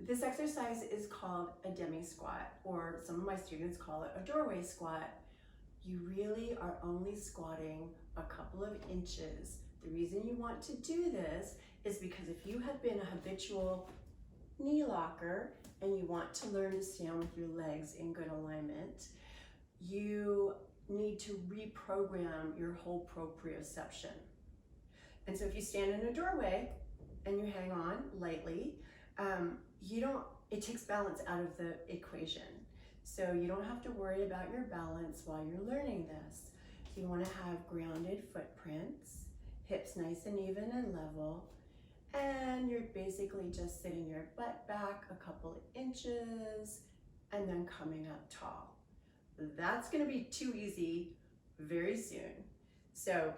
This exercise is called a demi-squat, or some of my students call it a doorway squat. You really are only squatting a couple of inches. The reason you want to do this is because if you have been a habitual knee locker and you want to learn to stand with your legs in good alignment, you need to reprogram your whole proprioception. And so if you stand in a doorway and you hang on lightly, it takes balance out of the equation. So you don't have to worry about your balance while you're learning this. So you want to have grounded footprints, hips nice and even and level, and you're basically just sitting your butt back a couple of inches and then coming up tall. That's going to be too easy very soon. So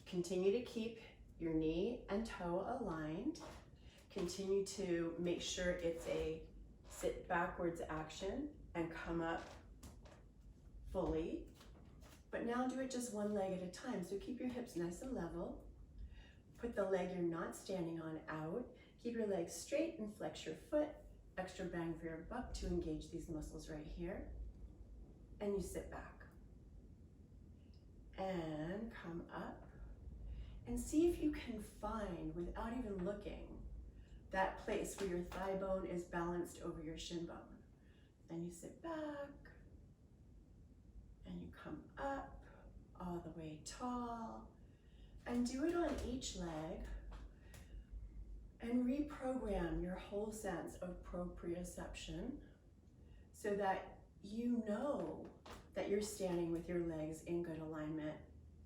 continue to keep your knee and toe aligned. Continue to make sure it's a sit backwards action and come up fully. But now do it just one leg at a time. So keep your hips nice and level. Put the leg you're not standing on out. Keep your legs straight and flex your foot. Extra bang for your butt to engage these muscles right here. And you sit back. And come up. And see if you can find, without even looking, that place where your thigh bone is balanced over your shin bone. And you sit back, and you come up all the way tall, and do it on each leg, and reprogram your whole sense of proprioception so that you know that you're standing with your legs in good alignment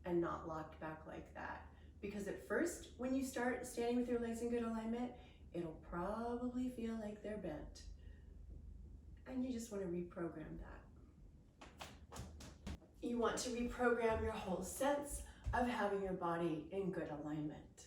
and not locked back like that. Because at first, when you start standing with your legs in good alignment, it'll probably feel like they're bent. And you just want to reprogram that. You want to reprogram your whole sense of having your body in good alignment.